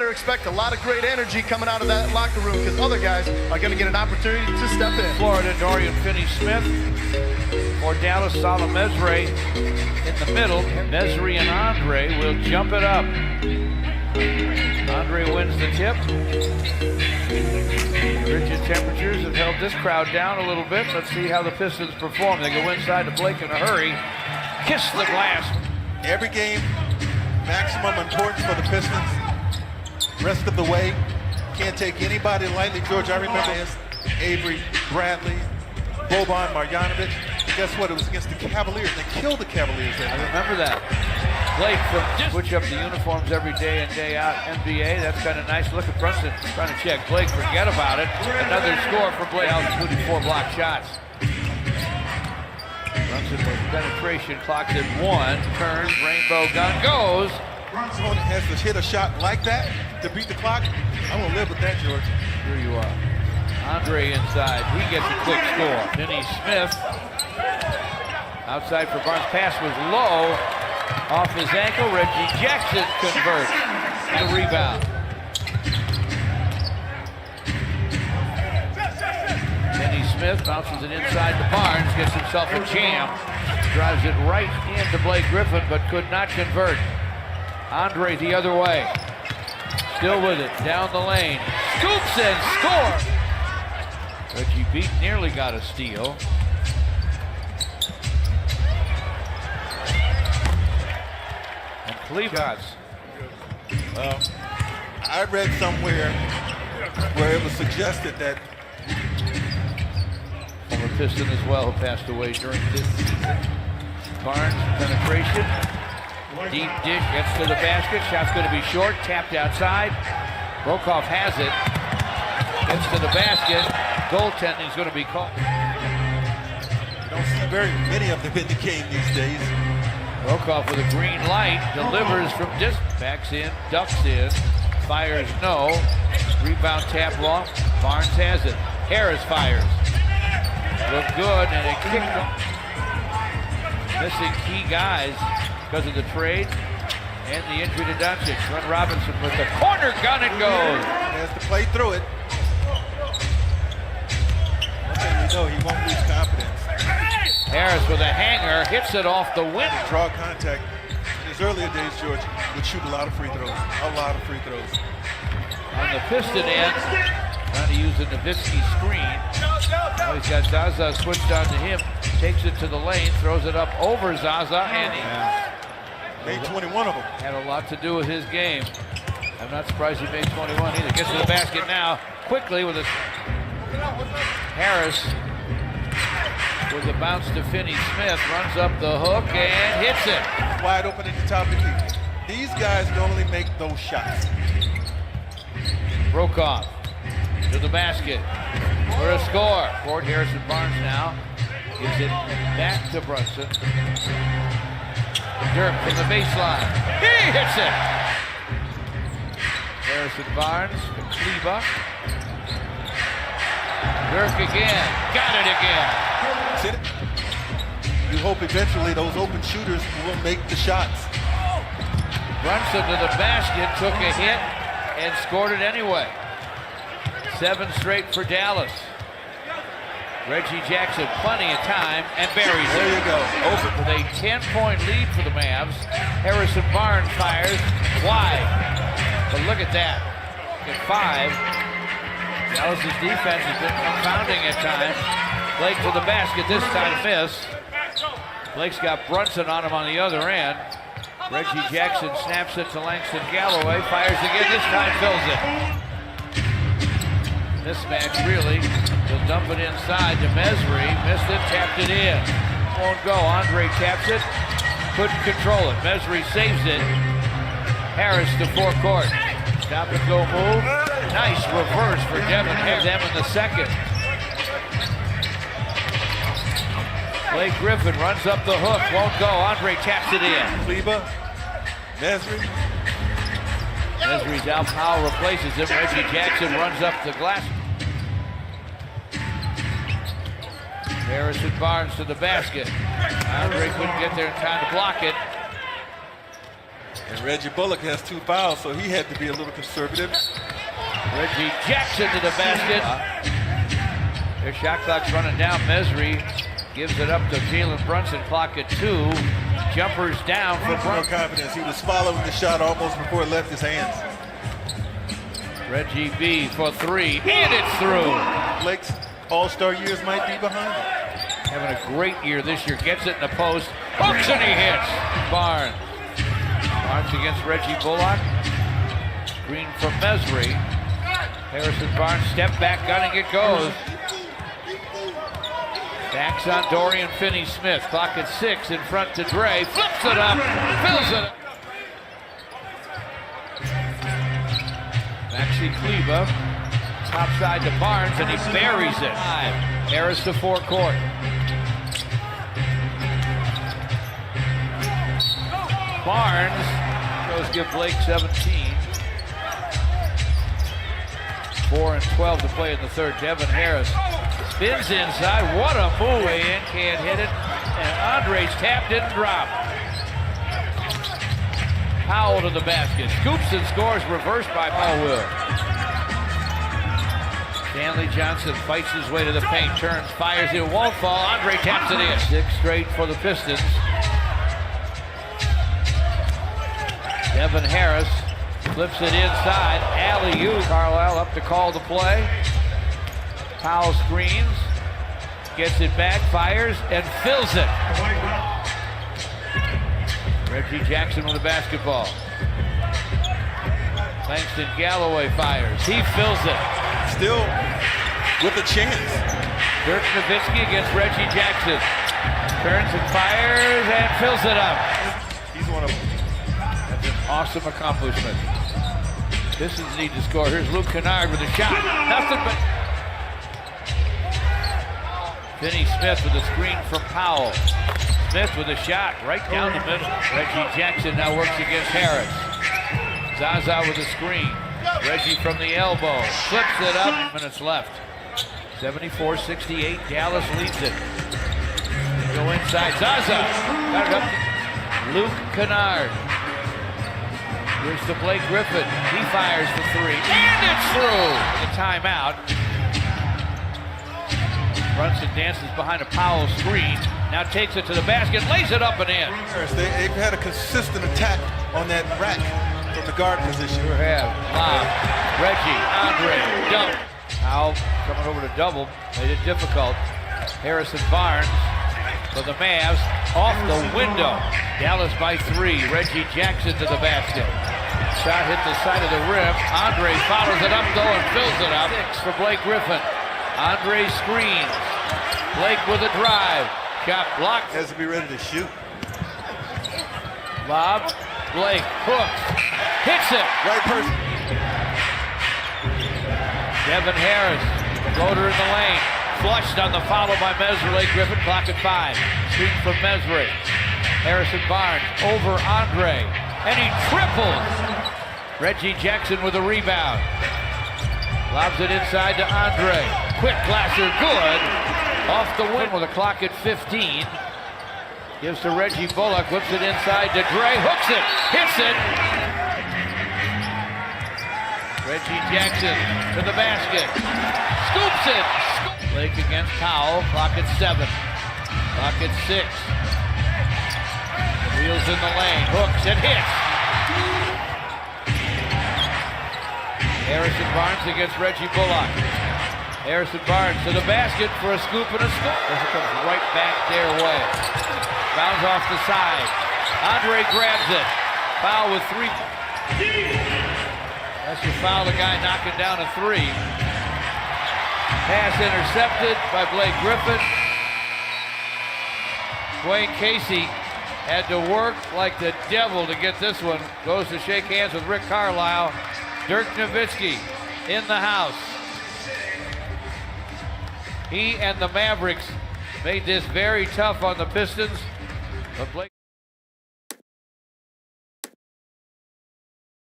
better expect a lot of great energy coming out of that locker room because other guys are going to get an opportunity to step in. Florida, Dorian Finney-Smith. For Dallas, Salah Mesri in the middle. Mesri and Andre will jump it up. Andre wins the tip. Frigid temperatures have held this crowd down a little bit. Let's see how the Pistons perform. They go inside to Blake in a hurry. Kiss the glass. Every game, maximum importance for the Pistons. Rest of the way, can't take anybody lightly. George, I remember Avery, Bradley, Boban Marjanovic. Guess what? It was against the Cavaliers. They killed the Cavaliers. I remember that. Blake from switch up the uniforms every day in, day out. NBA, that's kind of nice. Look at Brunson trying to check Blake. Forget about it. Another score for Blake, including 4 block shots. Brunson with penetration, clocked at 1. Turns, rainbow gun, goes. Brunson has to hit a shot like that to beat the clock. I won't live with that, George. Here you are. Andre inside. He gets a quick score. Finney-Smith outside for Barnes. Pass was low. Off his ankle, Reggie Jackson converts the rebound. Finney-Smith bounces it inside to Barnes, gets himself a jam, drives it right into Blake Griffin, but could not convert. Andre the other way, still with it, down the lane, scoops and scores. Reggie Beat nearly got a steal. Cleveland. I read somewhere where it was suggested that former Piston as well, who passed away during this season. Barnes, penetration, deep dish, gets to the basket, shot's going to be short, tapped outside. Brokoff has it, gets to the basket, goaltending's going to be called. You don't see very many of them in the game these days. Brokoff with a green light, delivers from distance, backs in, ducks in, fires no, rebound tap long, Barnes has it, Harris fires, look good, and it kicked him. Missing key guys because of the trade and the injury to Doncic. Run Robinson with the corner gun, it goes. Has to play through it. One thing we know, he won't lose confidence. Harris with a hanger, hits it off the wing. Draw contact. In his earlier days, George would shoot a lot of free throws. A lot of free throws. On the Piston end, trying to use the Nowitzki screen. Now he's got Zaza switched on to him. Takes it to the lane, throws it up over Zaza, and he made 21 of them. Had a lot to do with his game. I'm not surprised he made 21 either. Gets to the basket now, quickly with a Harris. With a bounce to Finney-Smith, runs up the hook and hits it. Wide open at the top of the key. These guys normally make those shots. Brokoff to the basket for a score. Ford Harrison Barnes now gives it back to Brunson. Dirk from the baseline. He hits it. Harrison Barnes to Kleba. Dirk again. Got it again. You hope eventually those open shooters will make the shots. Brunson to the basket, took a hit, and scored it anyway. 7 straight for Dallas. Reggie Jackson, plenty of time, and buries it. There you go. Over with a 10-point lead for the Mavs. Harrison Barnes fires wide. But look at that. At 5. Dallas's defense has been confounding at times. Blake to the basket, this time miss. Blake's got Brunson on him on the other end. Reggie Jackson snaps it to Langston Galloway, fires again, this time fills it. Mismatch really. He'll dump it inside to Mesri, missed it, tapped it in. Won't go, Andre taps it, couldn't control it. Mesri saves it. Harris to forecourt. Stop and go move. Nice reverse for Devin. Have them in the second. Blake Griffin runs up the hook, won't go. Andre taps it in. Kleba, Mesri. Mesri's out, Powell replaces him. Reggie Jackson runs up the glass. Harrison Barnes to the basket. Andre couldn't get there in time to block it. And Reggie Bullock has 2 fouls, so he had to be a little conservative. Reggie Jackson to the basket. Their shot clock's running down. Mesri gives it up to Jalen Brunson. Clock at 2. Jumpers down for No Brunson. confidence. He was following the shot almost before it left his hands. Reggie B for 3, and it's through. Blake's all-star years might be behind him. Having a great year this year. Gets it in the post. Hooks and he hits. Barnes. Barnes against Reggie Bullock. Screen from Mesri. Harrison Barnes, step back, gunning it goes. Backs on Dorian Finney-Smith. Clock at 6, in front to Dre. Flips it up, fills it up. Maxi Kleba, top side to Barnes, and he buries it. Harris to forecourt. Barnes goes give Blake 17. 4 and 12 to play in the third. Devin Harris spins inside. What a move. In, can't hit it. And Andre's tap didn't drop. Powell to the basket. Scoops and scores, reversed by Powell. Stanley Johnson fights his way to the paint. Turns, fires, it won't fall. Andre taps it in. 6 straight for the Pistons. Devin Harris flips it inside. Alley-oop. Carlisle up to call the play. Powell screens. Gets it back, fires, and fills it. Reggie Jackson with the basketball. Langston Galloway fires. He fills it. Still with a chance. Dirk Nowitzki against Reggie Jackson. Turns and fires and fills it up. He's one of them. That's an awesome accomplishment. Pistons need to score. Here's Luke Kennard with a shot. Nothing but... Finney-Smith with a screen from Powell. Smith with a shot right down the middle. Reggie Jackson now works against Harris. Zaza with a screen. Reggie from the elbow. Flips it up. Minutes left. 74-68. Dallas leads it. Go inside. Zaza. Got it up. Luke Kennard. Here's to Blake Griffin. He fires for 3. And it's through. The timeout. Brunson dances behind a Powell screen. Now takes it to the basket. Lays it up and in. They've had a consistent attack on that rack from the guard position. Sure have. Lob. Reggie. Andre. Dump. Powell coming over to double. Made it difficult. Harrison Barnes for the Mavs. Off the window. Dallas by 3. Reggie Jackson to the basket. Shot hit the side of the rim. Andre follows it up though and fills it up. 6 for Blake Griffin. Andre screens. Blake with a drive. Shot blocked. Has to be ready to shoot. Lob. Blake hooks. Hits it. Right person. Devin Harris. Floater in the lane. Flushed on the follow by Mesri. Blake Griffin. Clock at 5. Screen from Mesri. Harrison Barnes over Andre. And he triples. Reggie Jackson with a rebound. Lobs it inside to Andre. Quick glasser, good. Off the wing with a clock at 15. Gives to Reggie Bullock, whips it inside to Dre, hooks it, hits it. Reggie Jackson to the basket. Scoops it. Blake against Powell, clock at 7. Clock at 6. Wheels in the lane, hooks and hits. Harrison Barnes against Reggie Bullock. Harrison Barnes to the basket for a scoop and a score. This comes right back their way. Bounds off the side. Andre grabs it. Foul with 3. That's your foul, the guy knocking down a 3. Pass intercepted by Blake Griffin. Dwayne Casey had to work like the devil to get this one. Goes to shake hands with Rick Carlisle. Dirk Nowitzki in the house. He and the Mavericks made this very tough on the Pistons. But Blake